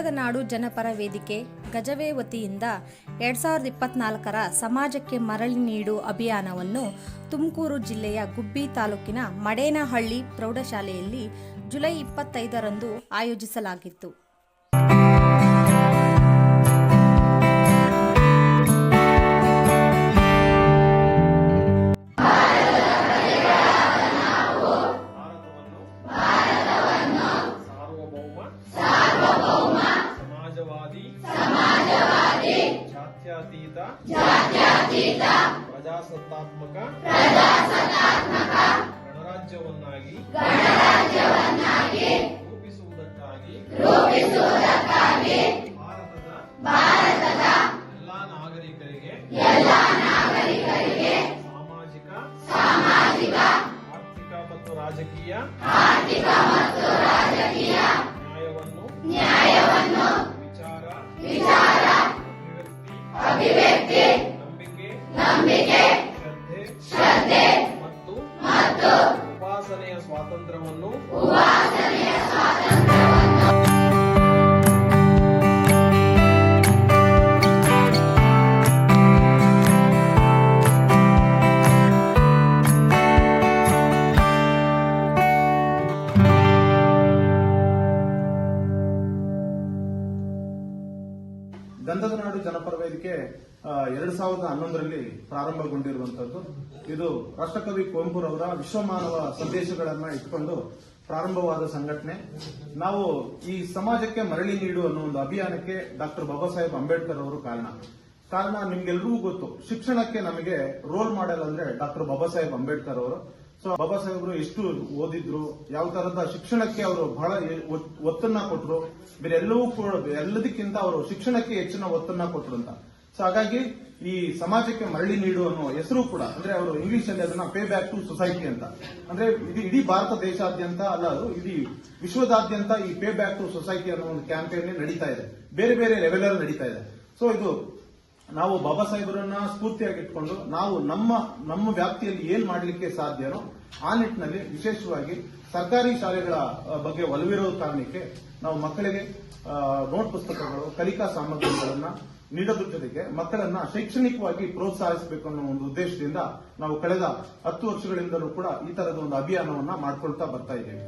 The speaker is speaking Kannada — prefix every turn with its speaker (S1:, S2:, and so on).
S1: ಗಂಧದ ನಾಡು ಜನಪರ ವೇದಿಕೆ ಗಜವೇ ವತಿಯಿಂದ 2024ರ ಸಮಾಜಕ್ಕೆ ಮರಳಿ ನೀಡು ಅಭಿಯಾನವನ್ನು ತುಮಕೂರು ಜಿಲ್ಲೆಯ ಗುಬ್ಬಿ ತಾಲೂಕಿನ ಮಡೇನಹಳ್ಳಿ ಪ್ರೌಢಶಾಲೆಯಲ್ಲಿ ಜುಲೈ 25ರಂದು ಆಯೋಜಿಸಲಾಗಿತ್ತು.
S2: ಜಾತ್ಯತೀತ ಪ್ರಜಾಸತ್ತಾತ್ಮಕ ಗಣರಾಜ್ಯವನ್ನಾಗಿ ರೂಪಿಸುವುದಕ್ಕಾಗಿ ಭಾರತದ ಎಲ್ಲಾ ನಾಗರಿಕರಿಗೆ ಸಾಮಾಜಿಕ ಆರ್ಥಿಕ ಮತ್ತು ರಾಜಕೀಯ ನ್ಯಾಯವನ್ನು ವಿಚಾರ ಅಭಿವ್ಯಕ್ತಿ ನಂಬಿಕೆ ಶ್ರದ್ಧೆ ಮತ್ತು ಉಪಾಸನೆಯ ಸ್ವಾತಂತ್ರ್ಯವನ್ನು
S3: ಗಂಧದ ನಾಡು ಜನಪರ ವೇದಿಕೆ 2011ರಲ್ಲಿ ಪ್ರಾರಂಭಗೊಂಡಿರುವಂತದ್ದು. ಇದು ರಾಷ್ಟ್ರಕವಿ ಕುವೆಂಪುರವರ ವಿಶ್ವಮಾನವ ಸಂದೇಶಗಳನ್ನ ಇಟ್ಕೊಂಡು ಪ್ರಾರಂಭವಾದ ಸಂಘಟನೆ. ನಾವು ಈ ಸಮಾಜಕ್ಕೆ ಮರಳಿ ನೀಡು ಅನ್ನೋ ಒಂದು ಅಭಿಯಾನಕ್ಕೆ ಡಾಕ್ಟರ್ ಬಾಬಾ ಸಾಹೇಬ್ ಅಂಬೇಡ್ಕರ್ ಅವರು ಕಾರಣ ನಿಮ್ಗೆಲ್ರಿಗೂ ಗೊತ್ತು. ಶಿಕ್ಷಣಕ್ಕೆ ನಮಗೆ ರೋಲ್ ಮಾಡೆಲ್ ಅಂದ್ರೆ ಡಾಕ್ಟರ್ ಬಾಬಾ ಸಾಹೇಬ್ ಅಂಬೇಡ್ಕರ್ ಅವರು. ಸೊ ಬಾಬಾ ಸಾಹೇಬರು ಎಷ್ಟು ಓದಿದ್ರು, ಯಾವ ತರದ ಶಿಕ್ಷಣಕ್ಕೆ ಅವರು ಬಹಳ ಒತ್ತನ್ನ ಕೊಟ್ಟರು, ಬೇರೆ ಎಲ್ಲದಕ್ಕಿಂತ ಅವರು ಶಿಕ್ಷಣಕ್ಕೆ ಹೆಚ್ಚಿನ ಒತ್ತನ್ನ ಕೊಟ್ಟರು ಅಂತ. ಸೊ ಹಾಗಾಗಿ ಈ ಸಮಾಜಕ್ಕೆ ಮರಳಿ ನೀಡು ಅನ್ನೋ ಹೆಸರು ಕೂಡ, ಅಂದ್ರೆ ಅವರು ಇಂಗ್ಲಿಷ್ ಅಲ್ಲಿ ಅದನ್ನ ಪೇ ಬ್ಯಾಕ್ ಟು ಸೊಸೈಟಿ ಅಂತ, ಅಂದ್ರೆ ಇಡೀ ಭಾರತ ದೇಶಾದ್ಯಂತ ಅಲ್ಲ, ಅದು ಇಡೀ ವಿಶ್ವದಾದ್ಯಂತ ಈ ಪೇ ಬ್ಯಾಕ್ ಟು ಸೊಸೈಟಿ ಅನ್ನೋ ಒಂದು ಕ್ಯಾಂಪೇನ್ ನಡೀತಾ ಇದೆ, ಬೇರೆ ಬೇರೆ ಲೆವೆಲ್ ಅಲ್ಲಿ ನಡೀತಾ ಇದೆ. ಸೊ ಇದು ನಾವು ಬಾಬಾ ಸಾಹೇಬರನ್ನ ಸ್ಫೂರ್ತಿಯಾಗಿಟ್ಕೊಂಡು ನಾವು ನಮ್ಮ ವ್ಯಾಪ್ತಿಯಲ್ಲಿ ಏನ್ ಮಾಡಲಿಕ್ಕೆ ಸಾಧ್ಯನೋ ಆ ನಿಟ್ಟಿನಲ್ಲಿ ವಿಶೇಷವಾಗಿ ಸರ್ಕಾರಿ ಶಾಲೆಗಳ ಬಗ್ಗೆ ಒಲವಿರೋ ಕಾರಣಕ್ಕೆ ನಾವು ಮಕ್ಕಳಿಗೆ ನೋಟ್ ಪುಸ್ತಕಗಳು, ಕಲಿಕಾ ಸಾಮಗ್ರಿಗಳನ್ನ ನೀಡೋದ್ರ ಜೊತೆಗೆ ಮಕ್ಕಳನ್ನ ಶೈಕ್ಷಣಿಕವಾಗಿ ಪ್ರೋತ್ಸಾಹಿಸಬೇಕು ಅನ್ನೋ ಒಂದು ಉದ್ದೇಶದಿಂದ ನಾವು ಕಳೆದ 10 ವರ್ಷಗಳಿಂದಲೂ ಕೂಡ ಈ ತರದ ಒಂದು ಅಭಿಯಾನವನ್ನ ಮಾಡ್ಕೊಳ್ತಾ ಬರ್ತಾ ಇದ್ದೇವೆ.